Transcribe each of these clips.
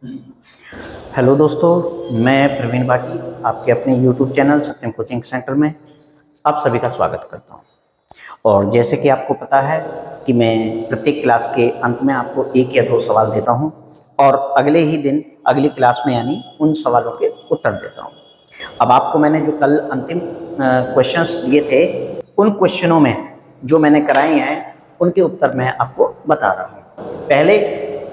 Hello दोस्तों, मैं प्रवीण बाटी आपके अपने यूट्यूब चैनल सत्यम कोचिंग सेंटर में आप सभी का स्वागत करता हूं। और जैसे कि आपको पता है कि मैं प्रत्येक क्लास के अंत में आपको एक या दो सवाल देता हूं और अगले ही दिन अगली क्लास में यानी उन सवालों के उत्तर देता हूं। अब आपको मैंने जो कल अंतिम क्वेश्चंस दिए थे, उन क्वेश्चनों में जो मैंने कराए हैं उनके उत्तर मैं आपको बता रहा हूँ। पहले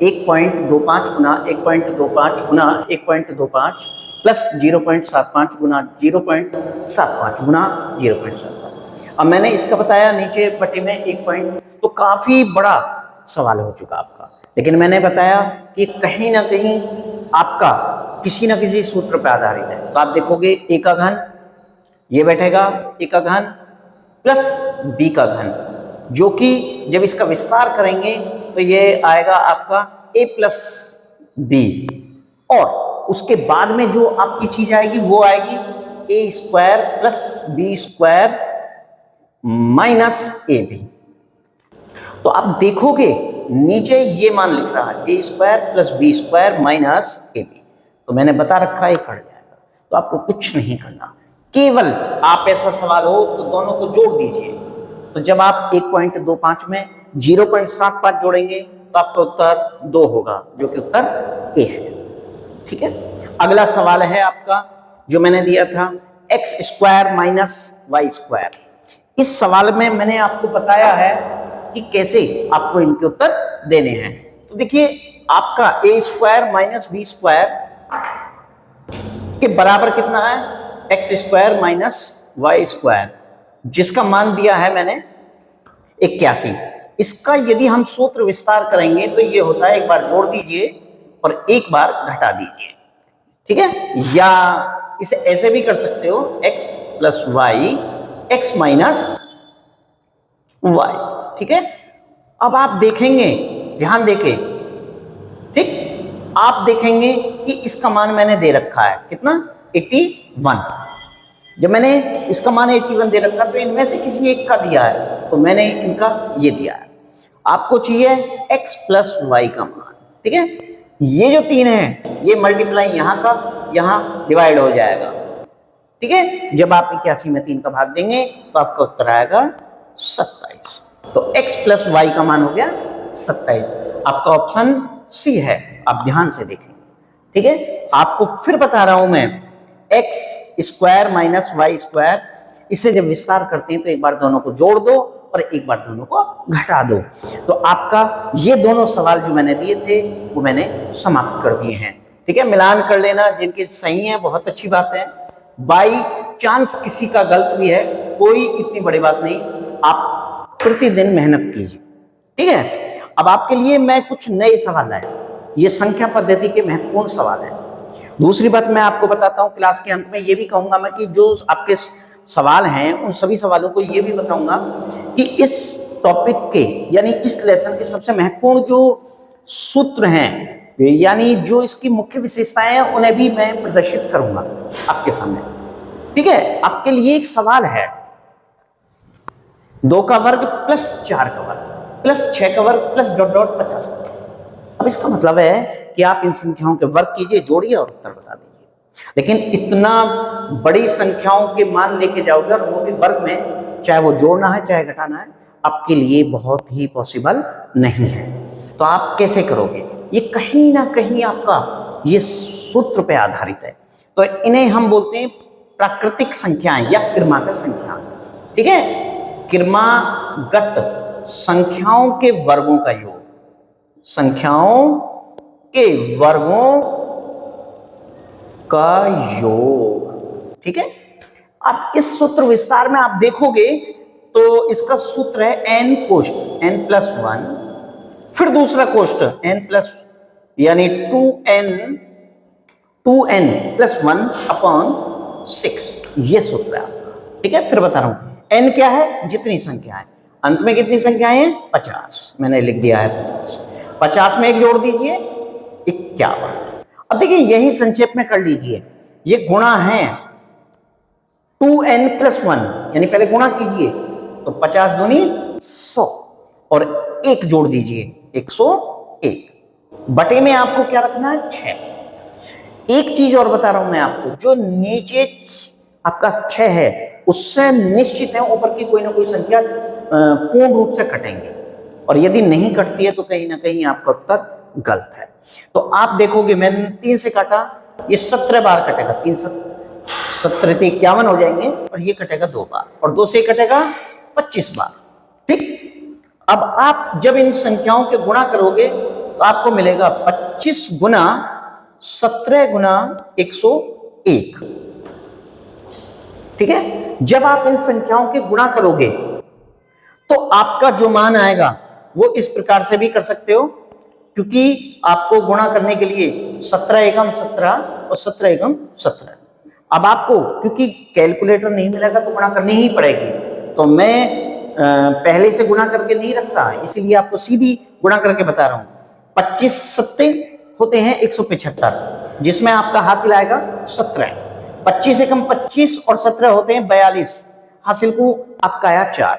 1.25 गुना 1.25 गुना 1.25 प्लस 0.75 गुना 0.75 गुना 0.75। अब मैंने इसका बताया नीचे पट्टी में 1 पॉइंट, तो काफ़ी बड़ा सवाल हो चुका आपका। लेकिन मैंने बताया कि कहीं ना कहीं आपका किसी न किसी सूत्र पर आधारित है। तो आप देखोगे ए का घन, ये बैठेगा ए का घन प्लस बी का घन, जो कि जब इसका विस्तार करेंगे तो ये आएगा आपका a प्लस बी, और उसके बाद में जो आपकी चीज आएगी वो आएगी A square plus B square minus A B. तो आप देखोगे नीचे ये मान लिख रहा है A square plus B square minus A B, तो मैंने बता रखा है कट जाएगा। तो आपको कुछ नहीं करना, केवल आप ऐसा सवाल हो तो दोनों को जोड़ दीजिए। तो जब आप 1.25 में 0.75 जोड़ेंगे तो आपका उत्तर 2 होगा, जो कि उत्तर ए है। ठीक है, अगला सवाल है आपका जो मैंने दिया था x square minus y square. इस सवाल में मैंने आपको बताया है कि कैसे आपको इनके उत्तर देने हैं। तो देखिए, आपका a square minus b square के बराबर कितना है, x square minus y square, जिसका मान दिया है मैंने 81। इसका यदि हम सूत्र विस्तार करेंगे तो ये होता है, एक बार जोड़ दीजिए और एक बार घटा दीजिए। ठीक है, या इसे ऐसे भी कर सकते हो, x plus y x minus y. ठीक है, अब आप देखेंगे, ध्यान देके, ठीक, आप देखेंगे कि इसका मान मैंने दे रखा है कितना, 81। जब मैंने इसका मान 81 दे रखा तो इनमें से किसी एक का दिया है, तो मैंने इनका ये दिया है। आपको चाहिए x प्लस वाई का मान। ठीक है, ये जो 3 है ये मल्टीप्लाई यहाँ का यहाँ डिवाइड हो जाएगा। ठीक है, जब आप 81 में 3 का भाग देंगे तो आपका उत्तर आएगा 27। तो x प्लस वाई का मान हो गया 27। आपका ऑप्शन सी है, आप ध्यान से देखेंगे। ठीक है, आपको फिर बता रहा हूं मैं, x square minus y square, इसे जब विस्तार करते हैं तो एक बार दोनों को जोड़ दो और एक बार दोनों को घटा दो। तो आपका ये दोनों सवाल जो मैंने दिए थे वो मैंने समाप्त कर दिए हैं। ठीक है, मिलान कर लेना, जिनके सही है बहुत अच्छी बात है, बाई चांस किसी का गलत भी है कोई इतनी बड़ी बात नहीं, आप प्रतिदिन मेहनत कीजिए। ठीक है, अब आपके लिए मैं कुछ नए सवाल लाया, ये संख्या पद्धति के महत्वपूर्ण सवाल है। दूसरी बात मैं आपको बताता हूं, क्लास के अंत में ये भी कहूंगा मैं कि जो आपके सवाल हैं उन सभी सवालों को ये भी बताऊंगा कि इस टॉपिक के यानी इस लेसन के सबसे महत्वपूर्ण जो सूत्र हैं यानी जो इसकी मुख्य विशेषताएं हैं उन्हें भी मैं प्रदर्शित करूंगा आपके सामने। ठीक है, आपके लिए एक सवाल है 2 का वर्ग प्लस 4 का वर्ग प्लस 6 का वर्ग प्लस डॉट डॉट 50 का वर्ग। अब इसका मतलब है कि आप इन संख्याओं के वर्ग कीजिए, जोड़िए और उत्तर बता दीजिए। लेकिन इतना बड़ी संख्याओं के मान लेके जाओगे और वो भी वर्ग में, चाहे वो जोड़ना है चाहे घटाना है, आपके लिए बहुत ही पॉसिबल नहीं है। तो आप कैसे करोगे, ये कहीं ना कहीं आपका ये सूत्र पे आधारित है। तो इन्हें हम बोलते हैं प्राकृतिक संख्याएं या क्रमागत संख्या। ठीक है, क्रमागत संख्याओं के वर्गों का योग, संख्याओं के वर्गों का योग। ठीक है, अब इस सूत्र विस्तार में आप देखोगे तो इसका सूत्र है n कोष्ट n प्लस 1, फिर दूसरा कोष्ट n प्लस यानी 2n प्लस 1 अपॉन 6, ये सूत्र है आपका। ठीक है, फिर बता रहा हूं, n क्या है, जितनी संख्या है, अंत में कितनी संख्याएं हैं, 50, मैंने लिख दिया है 50। 50 में एक जोड़ दीजिए 51। अब देखिए यही संक्षेप में कर लीजिए, ये गुणा है 2n प्लस 1, यानी पहले गुणा कीजिए तो 50 दूनी 100 और एक जोड़ दीजिए 101, बटे में आपको क्या रखना है 6। एक चीज और बता रहा हूं मैं आपको, जो नीचे आपका 6 है उससे निश्चित है ऊपर की कोई ना कोई संख्या पूर्ण रूप से कटेंगे, और यदि नहीं कटती है तो कहीं ना कहीं आपका उत्तर गलत है। तो आप देखोगे मैंने 3 से काटा, ये 17 बार कटेगा, 3 17 51 हो जाएंगे, और ये कटेगा 2 बार, और 2 से कटेगा 25 बार। ठीक, अब आप जब इन संख्याओं के गुणा करोगे तो आपको मिलेगा 25 गुना 17 गुना 101। ठीक है, जब आप इन संख्याओं के गुणा करोगे तो आपका जो मान आएगा वो इस प्रकार से भी कर सकते हो, क्योंकि आपको गुणा करने के लिए 17 एकम 17 और 17 एकम 17। अब आपको क्योंकि कैलकुलेटर नहीं मिलेगा तो गुणा करनी ही पड़ेगी, तो मैं पहले से गुणा करके नहीं रखता, इसीलिए आपको सीधी गुणा करके बता रहा हूं। 25 सत्ते होते हैं 175, जिसमें आपका हासिल आएगा 17। 25 एकम 25 और 17 होते हैं 42, हासिल को आपका आया 4।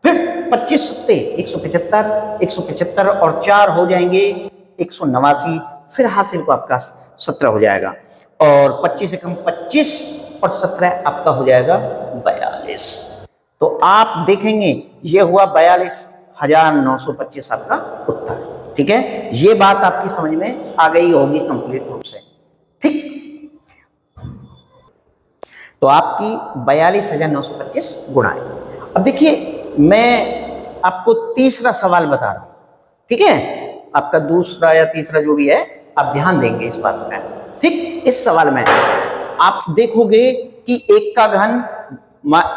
फिर 25 सत्ते 175, 175 और 4 हो जाएंगे 189, फिर हासिल को आपका 17 हो जाएगा, और 25 एकम 25 और 17 आपका हो जाएगा 42। तो आप देखेंगे ये हुआ 42,925 आपका उत्तर। ठीक है, ये बात आपकी समझ में आ गई होगी कंप्लीट रूप से। ठीक, तो आपकी 42,925 गुणा है। अब देखिए मैं आपको तीसरा सवाल बता रहा हूं, ठीक है, आपका दूसरा या तीसरा जो भी है आप ध्यान देंगे इस बात में। ठीक, इस सवाल में आप देखोगे कि 1 का घन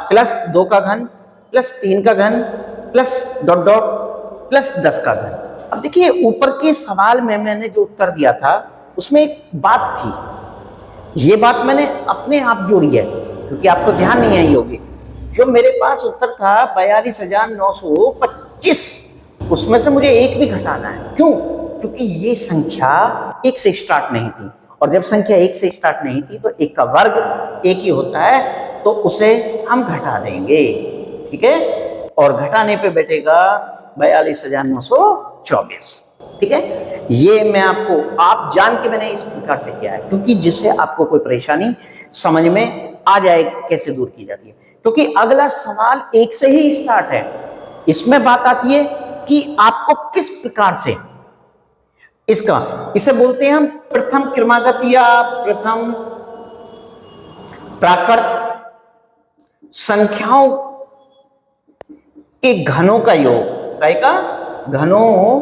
प्लस 2 का घन प्लस 3 का घन प्लस डॉट डॉट प्लस 10 का घन। अब देखिए ऊपर के सवाल में मैंने जो उत्तर दिया था उसमें एक बात थी, ये बात मैंने अपने आप जोड़ी है क्योंकि आपको ध्यान नहीं आई होगी। जो मेरे पास उत्तर था 42,925, उसमें से मुझे 1 भी घटाना है। क्यों? क्योंकि ये संख्या 1 से स्टार्ट नहीं थी, और जब संख्या 1 से स्टार्ट नहीं थी तो 1 का वर्ग 1 ही होता है, तो उसे हम घटा देंगे। ठीक है, और घटाने पे बैठेगा 42,924। ठीक है, ये मैं आपको आप जान के मैंने इस प्रकार से किया है, क्योंकि जिससे आपको कोई परेशानी समझ में आ जाए कैसे दूर की जाती है। क्योंकि अगला सवाल 1 से ही स्टार्ट है, इसमें बात आती है कि आपको किस प्रकार से इसे बोलते हैं हम प्रथम क्रमागत या प्रथम प्राकृत संख्याओं के घनों का योग, का घनों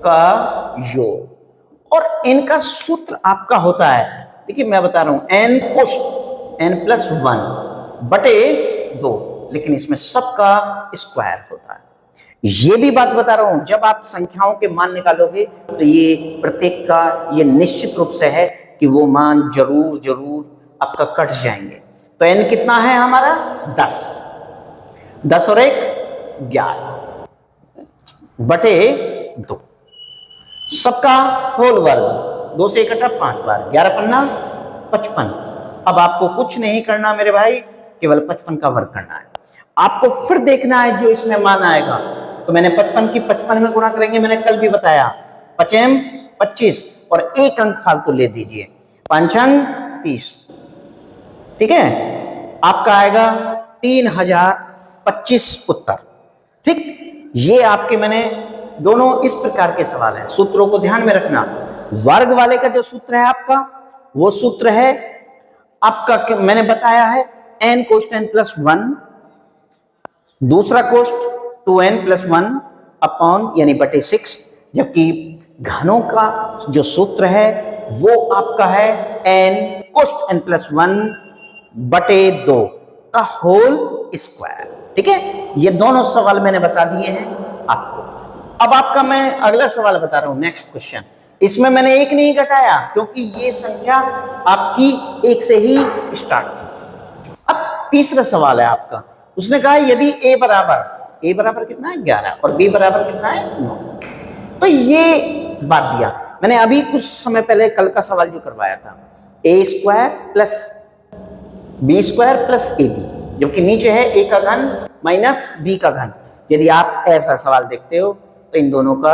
का योग, और इनका सूत्र आपका होता है, देखिए मैं बता रहा हूं, n कोष्ट n+1 बटे 2, लेकिन इसमें सबका स्क्वायर होता है। ये भी बात बता रहा हूं, जब आप संख्याओं के मान निकालोगे तो ये प्रत्येक का ये निश्चित रूप से है कि वो मान जरूर जरूर आपका कट जाएंगे। तो n कितना है हमारा 10, 10 और 1 11 बटे 2, सबका होल वर्ग 2 से इकट्ठा 5 बार, 11 पन्ना 55। अब आपको कुछ नहीं करना मेरे भाई, केवल 55 का वर्ग करना है। आपको फिर देखना है जो इसमें मान आएगा, तो मैंने 55 की 55 में गुणा करेंगे, मैंने कल भी बताया 5 25 और 1 अंक फालतू ले दीजिए, 5 30। ठीक है, आपका आएगा 3025 उत्तर। ठीक, ये आपके मैंने दोनों इस प्रकार के सवाल हैं, सूत्रों को ध्यान में रखना। वर्ग वाले का जो सूत्र है आपका, वो सूत्र है आपका मैंने बताया है n कोष्ट n+1, दूसरा कोष्ट 2n+1 अपॉन यानी बटे 6, जबकि घनों का जो सूत्र है वो आपका है n कोष्ट n+1 बटे 2 का होल स्क्वायर। ठीक है, ये दोनों सवाल मैंने बता दिए हैं आपको। अब आपका मैं अगला सवाल बता रहा हूं, नेक्स्ट क्वेश्चन। इसमें मैंने 1 नहीं घटाया क्योंकि ये संख्या आपकी 1 से ही स्टार्ट थी। अब तीसरा सवाल है आपका, उसने कहा यदि a बराबर कितना है 11 और b बराबर कितना है 9, तो ये बात दिया। मैंने अभी कुछ समय पहले कल का सवाल जो करवाया था, a² plus b² plus ab, जबकि नीचे है a का घन माइनस b का घन। यदि आप ऐसा सवाल देखते हो तो इन दोनों का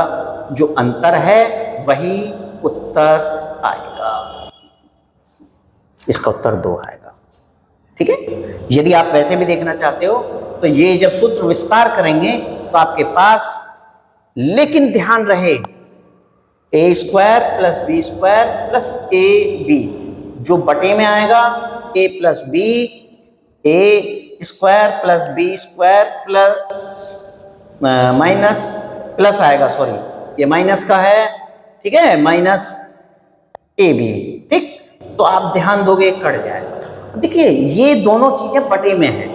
जो अंतर है वही उत्तर आएगा। इसका उत्तर 2 आएगा। ठीक है। यदि आप वैसे भी देखना चाहते हो तो ये जब सूत्र विस्तार करेंगे तो आपके पास, लेकिन ध्यान रहे, A square plus B square plus A B, जो बटे में आएगा A plus B, A square plus B square plus minus plus आएगा, सॉरी ये माइनस का है, ठीक है, माइनस ए बी। ठीक, तो आप ध्यान दोगे कट जाएगा। देखिए ये दोनों चीजें बटे में है,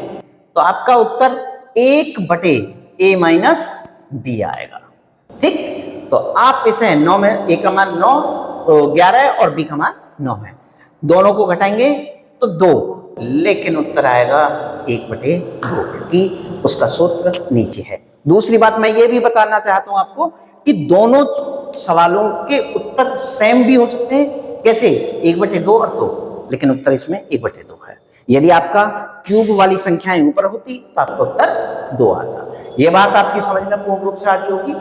तो आपका उत्तर 1 बटे ए माइनस बी आएगा। ठीक, तो आप इसे 9 में ए का मान 9, 11 और बी का मान 9 है, दोनों को घटाएंगे तो 2, लेकिन उत्तर आएगा 1 बटे 2, क्योंकि उसका सूत्र नीचे है। दूसरी बात मैं ये भी बताना चाहता हूं आपको कि दोनों सवालों के उत्तर सेम भी हो सकते हैं। कैसे? 1 बटे 2 और 2, लेकिन उत्तर इसमें 1 बटे 2 है। यदि आपका क्यूब वाली संख्याएं ऊपर होती तो आपका उत्तर 2 आता। ये बात आपकी समझ में पूर्ण रूप से आ गई होगी।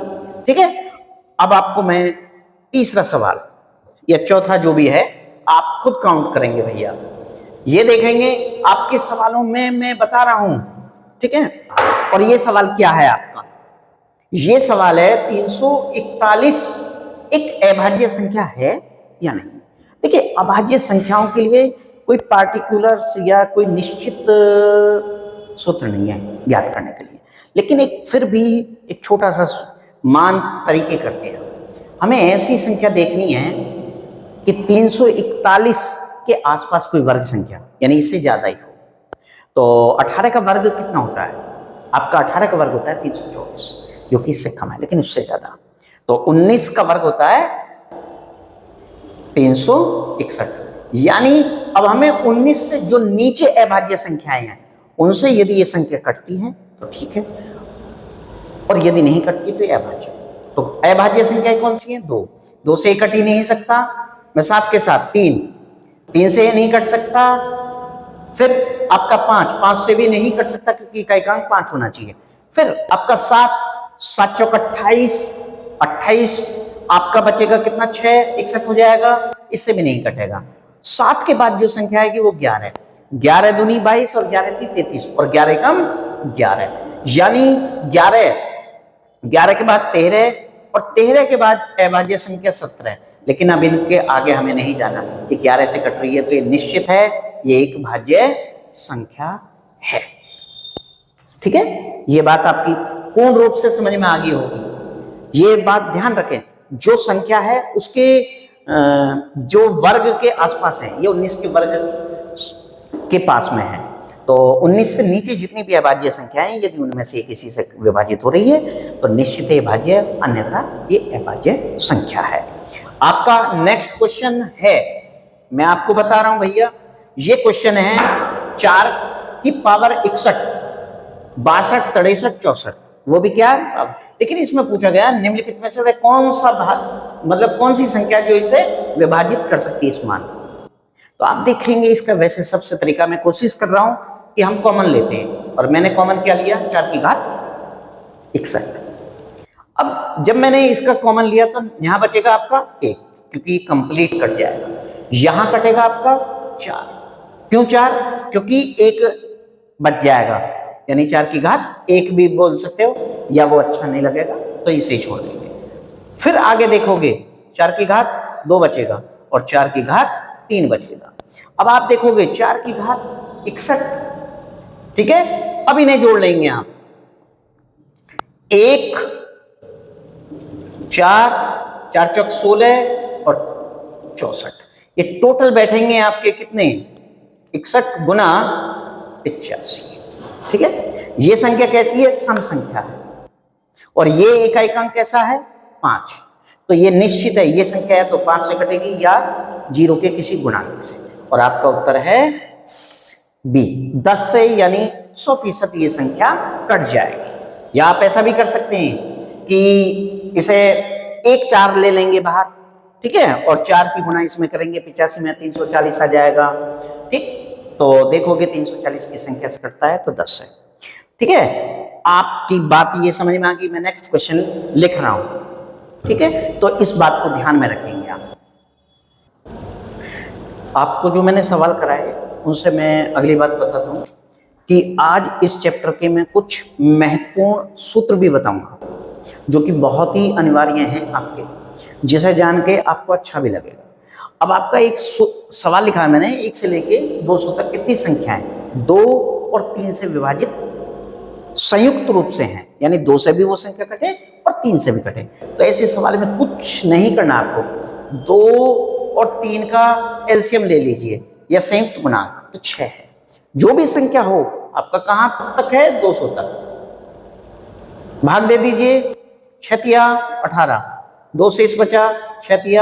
ठीक है, अब आपको मैं तीसरा सवाल या चौथा जो भी है आप खुद काउंट करेंगे भैया, ये देखेंगे आपके सवालों में मैं बता रहा हूं। ठीक है, और ये सवाल क्या है आपका? ये सवाल है 341 एक अभाज्य संख्या है या नहीं। देखिए अभाज्य संख्याओं के लिए कोई पार्टिकुलर्स या कोई निश्चित सूत्र नहीं है ज्ञात करने के लिए, लेकिन एक फिर भी एक छोटा सा मान तरीके करते हैं। हमें ऐसी संख्या देखनी है कि 341 के आसपास कोई वर्ग संख्या, यानी इससे ज्यादा ही हो। तो 18 का वर्ग कितना होता है? आपका 18 का वर्ग होता है 324, जो कि इससे कम है लेकिन उससे ज्यादा। तो 19 का वर्ग होता है 361, यानी अब हमें 19 से जो नीचे अभाज्य संख्याएं हैं उनसे यदि ये संख्या कटती है तो ठीक है, और यदि नहीं कटती तो ये अभाज्य। तो अभाज्य संख्याएं कौन सी हैं? 2, 2 से कट ही नहीं सकता। मैं साथ के साथ 3, 3 से नहीं कट सकता। फिर आपका 5, 5 से भी नहीं कट सकता क्योंकि इकाइकांक 5 होना चाहिए। फिर आपका 7, 7 चौक 28, 28 आपका बचेगा कितना? 6, 61 हो जाएगा, इससे भी नहीं कटेगा। 7 के बाद जो संख्या आएगी वो 11, 11 दूनी 22 और 11 ती 33 और 11 कम 11, यानी 11 के बाद 13 और 13 के बाद अभाज्य संख्या 17। लेकिन अब इनके आगे हमें नहीं जाना, कि 11 से कट रही है तो ये निश्चित है, ये एक भाज्य संख्या है। ठीक है, ये बात आपकी पूर्ण रूप से समझ में आ गई होगी। ये बात ध्यान रखें, जो संख्या है उसके जो वर्ग के आसपास है, ये 19 के वर्ग के पास में है। तो 19 से नीचे जितनी भी अभाज्य संख्याएं, यदि उनमें से किसी से विभाजित हो रही है तो निश्चित है भाज्य, अन्यथा ये अभाज्य संख्या है। आपका नेक्स्ट क्वेश्चन है, मैं आपको बता रहा हूं भैया, ये क्वेश्चन है 4 की पावर 61, 62, 63, 64, वो भी क्या है? लेकिन इसमें पूछा गया निम्नलिखित में से वह कौन सा मतलब कौन सी संख्या जो इसे विभाजित कर सकती है इस मान को। तो आप देखेंगे इसका वैसे सबसे तरीका, मैं कोशिश कर रहा हूं कि हम कॉमन लेते हैं, और मैंने कॉमन क्या लिया? 4 की घात 61। अब जब मैंने इसका कॉमन लिया तो यहां बचेगा आपका 1, क्योंकि कंप्लीट कट जाएगा। यहां कटेगा आपका 4, क्यों 4? क्योंकि 1 बच जाएगा, यानी 4 की घात 1 भी बोल सकते हो, या वो अच्छा नहीं लगेगा तो इसे ही छोड़ देंगे। फिर आगे देखोगे 4 की घात 2 बचेगा और 4 की घात 3 बचेगा। अब आप देखोगे 4 की घात 61, ठीक है, अब इन्हें जोड़ लेंगे आप। 1, 4, 4 चौक 16 और 64, ये टोटल बैठेंगे आपके कितने? 61 गुना 85। ठीक है, ये संख्या कैसी है? सम संख्या है, और ये इकाइकांक कैसा है? 5। तो ये निश्चित है, ये संख्या है तो 5 से कटेगी या 0 के किसी गुणांक से, और आपका उत्तर है बी, 10 से, यानी 100% ये संख्या कट जाएगी। या आप ऐसा भी कर सकते हैं कि इसे 1 4 ले लेंगे बाहर, ठीक है, और 4 की गुणा इसमें करेंगे, 85 में 340 आ जाएगा। ठीक, तो देखोगे 340 की संख्या से कटता है तो 10 है। ठीक है, आपकी बात ये समझ में आ गई, मैं नेक्स्ट क्वेश्चन लिख रहा हूं, ठीक है। तो इस बात को ध्यान में रखेंगे आप। आपको जो मैंने सवाल कराए उनसे मैं अगली बात बताता हूं कि आज इस चैप्टर के मैं कुछ महत्वपूर्ण सूत्र भी बताऊंगा जो कि बहुत ही अनिवार्य हैं आपके, जिसे जान के आपको अच्छा भी लगेगा। अब आपका एक सवाल लिखा है मैंने, 1 से लेके 200 तक कितनी संख्याएं 2 और 3 से विभाजित संयुक्त रूप से हैं, यानी 2 से भी वो संख्या कटे और 3 से भी कटे। तो ऐसे सवाल में कुछ नहीं करना आपको, 2 और 3 का एलसीएम ले लीजिए या संयुक्त गुणांक, तो 6 है। जो भी संख्या हो आपका कहां तक है, 200 तक। भाग दे दीजिए, 6 × 18, 2 शेष बचा, 6 ×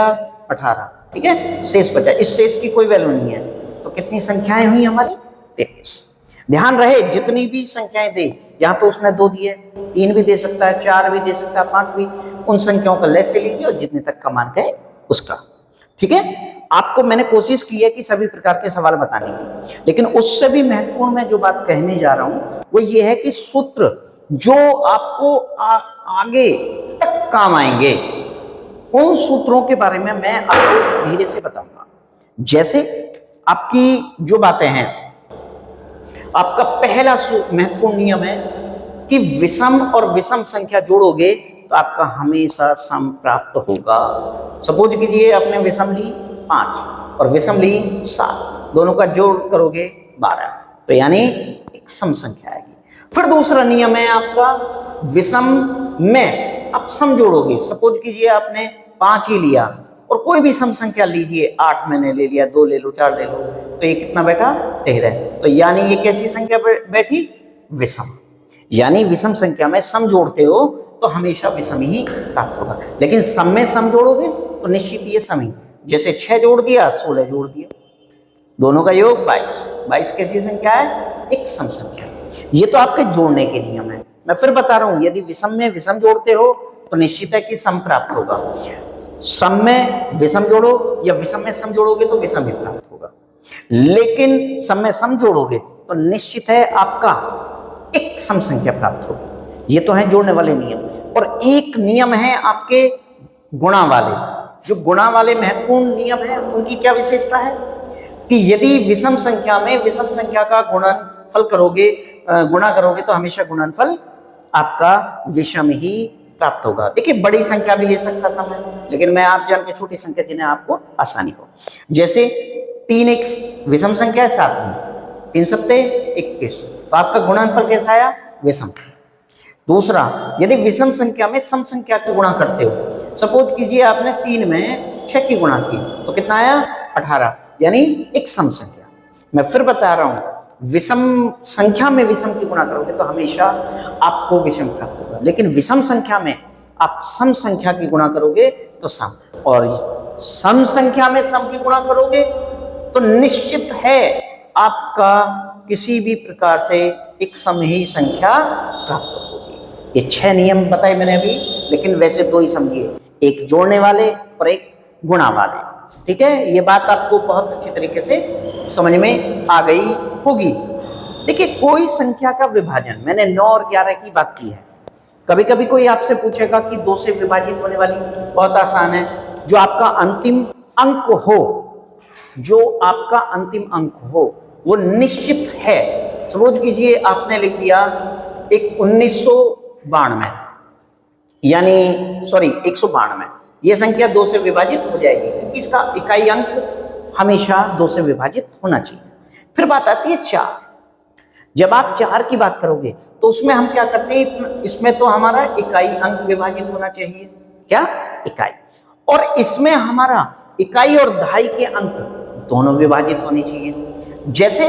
18, ठीक है, शेष बचा। इस शेष की कोई वैल्यू नहीं है, तो कितनी संख्याएं हुई हमारी, 33। ध्यान रहे जितनी भी संख्याएं दे, यहां तो उसने 2 दिए, 3 भी दे सकता है, 4 भी दे सकता है, 5 भी, उन संख्याओं का लेस से लीजिए और जितने तक का मान है उसका, ठीक है। आपको मैंने कोशिश की है कि सभी प्रकार के सवाल बताने की, लेकिन उससे भी महत्वपूर्ण मैं जो बात कहने जा रहा हूं वो ये है कि सूत्र जो आपको आगे तक काम आएंगे, उन सूत्रों के बारे में मैं आपको धीरे से बताऊंगा। जैसे आपकी जो बातें हैं, आपका पहला महत्वपूर्ण नियम है कि विषम और विषम संख्या जोड़ोगे तो आपका हमेशा सम प्राप्त होगा। सपोज कीजिए आपने विषम ली 5 और विषम ली 7, दोनों का जोड़ करोगे 12, तो यानी एक सम संख्या आएगी। फिर दूसरा नियम है आपका, विषम में आप सम जोड़ोगे। सपोज कीजिए आपने 5 ही लिया और कोई भी सम संख्या लीजिए, 8 मैंने ले लिया, 2 ले लो, 4 ले लो, तो ये कितना बैठा, 13। तो यानी ये कैसी संख्या बैठी, विषम। यानी विषम संख्या में सम जोड़ते हो तो हमेशा विषम ही प्राप्त होगा, लेकिन सम में सम जोड़ोगे तो निश्चित ये सम ही। जैसे 6 जोड़ दिया, 16 जोड़ दिया, दोनों का योग 22। 22 कैसी संख्या है, एक सम संख्या। ये तो आपके जोड़ने के नियम है। मैं फिर बता रहा हूं, यदि विषम में विषम जोड़ते हो तो निश्चित है कि सम प्राप्त होगा। सम में विषम जोड़ो या विषम में सम जोड़ोगे तो विषम ही प्राप्त होगा, लेकिन सम में सम जोड़ोगे तो निश्चित है आपका एक सम संख्या प्राप्त होगी। ये तो है जोड़ने वाले नियम। और एक नियम है आपके गुणा वाले। जो गुणा वाले महत्वपूर्ण नियम है, उनकी क्या विशेषता है कि यदि विषम संख्या में विषम संख्या का गुणनफल करोगे, गुणा करोगे तो हमेशा गुणनफल आपका विषम ही प्राप्त होगा। देखिए बड़ी संख्या भी ले सकता था मैं, लेकिन मैं आप जान के छोटी संख्या जिन्हें आपको आसानी हो। जैसे 3 एक विषम संख्या है, 7 में 3 सत्ते 21, तो आपका गुणनफल कैसा आया, विषम। दूसरा, यदि विषम संख्या में सम संख्या की गुणा करते हो, सपोज कीजिए आपने 3 में 6 की गुणा की तो कितना आया, 18, यानी एक सम संख्या। मैं फिर बता रहा हूं, विषम संख्या में विषम की गुणा करोगे तो हमेशा आपको विषम प्राप्त होगा, लेकिन विषम संख्या में आप सम संख्या की गुणा करोगे तो सम, और सम संख्या में सम की गुणा करोगे तो निश्चित है आपका किसी भी प्रकार से एक सम ही संख्या प्राप्त होगी। ये 6 नियम बताए मैंने अभी, लेकिन वैसे 2 ही समझिए, एक जोड़ने वाले और एक गुणा वाले, ठीक है। ये बात आपको बहुत अच्छी तरीके से समझ में आ गई होगी। देखिए कोई संख्या का विभाजन, मैंने 9 और 11 की बात की है। कभी कभी कोई आपसे पूछेगा कि 2 से विभाजित होने वाली, बहुत आसान है, जो आपका अंतिम अंक हो, जो आपका अंतिम अंक हो वो निश्चित है। सपोज कीजिए आपने लिख दिया एक 1992, यानी सॉरी 192, ये संख्या 2 से विभाजित हो जाएगी क्योंकि इसका इकाई अंक हमेशा 2 से विभाजित होना चाहिए। फिर बात आती है 4। जब आप 4 की बात करोगे तो उसमें हम क्या करते हैं, इसमें तो हमारा इकाई अंक विभाजित होना चाहिए, क्या, इकाई, और इसमें हमारा इकाई और दहाई के अंक दोनों विभाजित होने चाहिए। जैसे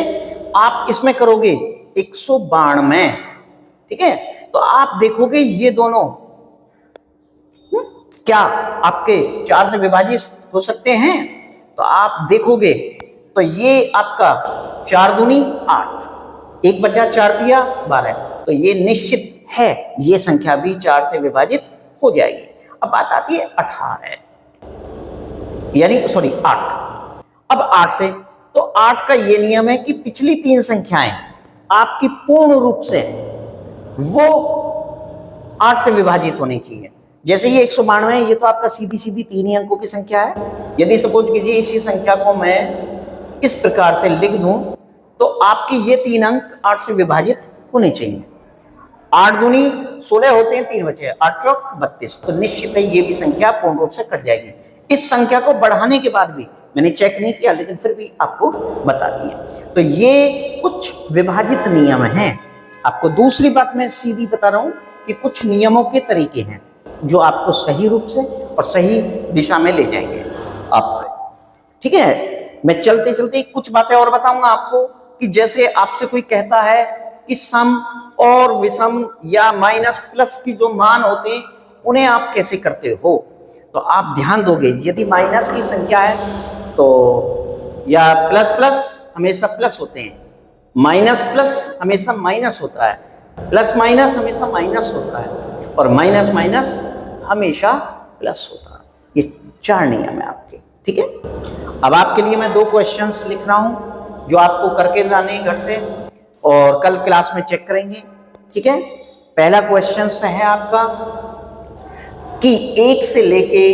आप इसमें करोगे 192, ठीक है, तो आप देखोगे ये दोनों क्या आपके 4 से विभाजित हो सकते हैं, तो आप देखोगे तो ये आपका 4 दूनी 8, 1 बचा 4 दिया 12, तो ये निश्चित है ये संख्या भी 4 से विभाजित हो जाएगी। अब बात आती है 18, यानी सॉरी 8। अब 8 से, तो 8 का ये नियम है कि पिछली 3 संख्याएं आपकी पूर्ण रूप से वो 8 से विभाजित होनी चाहिए। जैसे ये 192 है, ये तो आपका सीधी सीधी 3 ही अंकों की संख्या है। यदि सपोज कीजिए इसी संख्या को मैं इस प्रकार से लिख दूं तो आपके ये 3 अंक 8 से विभाजित होने चाहिए। 8 दूनी 16 होते हैं, 3 बचे, 8 चौक 32, तो निश्चित है ये भी संख्या पूर्ण रूप से कट जाएगी। इस संख्या को बढ़ाने के बाद भी मैंने चेक नहीं किया, लेकिन फिर भी आपको बता दिए। तो ये कुछ विभाजित नियम हैं। आपको दूसरी बात मैं सीधी बता रहा हूं कि कुछ नियमों के तरीके हैं जो आपको सही रूप से और सही दिशा में ले जाएंगे आप। ठीक है, मैं चलते चलते कुछ बातें और बताऊंगा आपको कि जैसे आपसे कोई कहता है कि सम और विषम या माइनस प्लस की जो मान होते हैं उन्हें आप कैसे करते हो, तो आप ध्यान दोगे। यदि माइनस की संख्या है तो या प्लस प्लस हमेशा प्लस होते हैं, माइनस प्लस हमेशा माइनस होता है, प्लस माइनस हमेशा माइनस होता है, और माइनस माइनस हमेशा प्लस होता है। ये 4 नियम है आपके। ठीक है, अब आपके लिए मैं 2 क्वेश्चंस लिख रहा हूं जो आपको करके लाने घर से और कल क्लास में चेक करेंगे। ठीक है, पहला क्वेश्चन है आपका कि 1 से लेके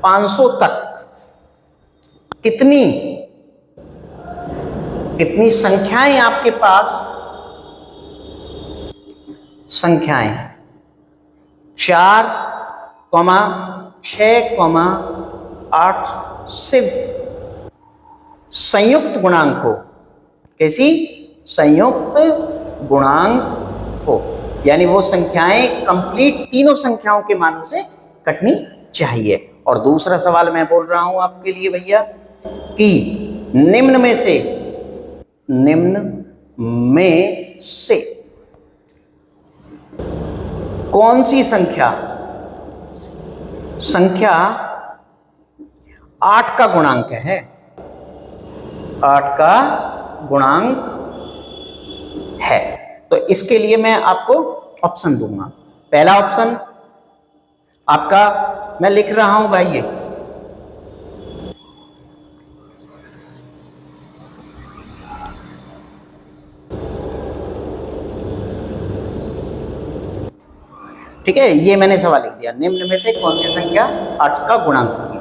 500 तक कितनी संख्याएं आपके पास संख्याएं 4, 6, 8 से संयुक्त गुणांक हो। कैसी? संयुक्त गुणांक हो, यानी वो संख्याएं कंप्लीट तीनों संख्याओं के मानों से कटनी चाहिए। और दूसरा सवाल मैं बोल रहा हूं आपके लिए भैया कि निम्न में से कौन सी संख्या 8 का गुणांक है? 8 का गुणांक है। तो इसके लिए मैं आपको ऑप्शन दूंगा। पहला ऑप्शन आपका मैं लिख रहा हूं भाई, ये ठीक है, ये मैंने सवाल लिख दिया। निम्न में से कौन सी संख्या 8 का गुणांक होगी?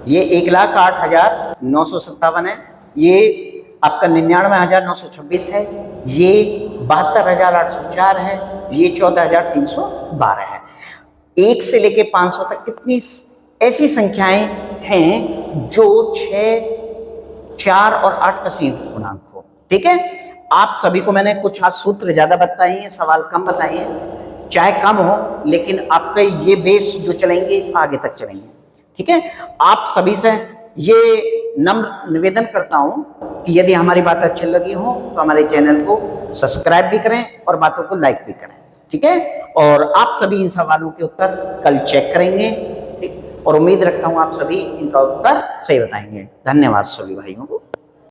ये 1,08,957 है, ये आपका 99,926 है, ये 72,804 है, ये 14,312 है। 1 से लेके 500 तक कितनी ऐसी संख्याएं हैं जो 6, 4 और 8 का संयुक्त गुणांक हो? ठीक है, आप सभी को मैंने कुछ आज सूत्र ज्यादा बताए हैं, सवाल कम बताए हैं, चाहे कम हो, लेकिन आपका ये बेस जो चलेंगे आगे तक चलेंगे। ठीक है, आप सभी से ये नम्र निवेदन करता हूं कि यदि हमारी बात अच्छी लगी हो तो हमारे चैनल को सब्सक्राइब भी करें और बातों को लाइक भी करें। ठीक है, और आप सभी इन सवालों के उत्तर कल चेक करेंगे। ठीक, और उम्मीद रखता हूं आप सभी इनका उत्तर सही बताएंगे। धन्यवाद सभी भाइयों को।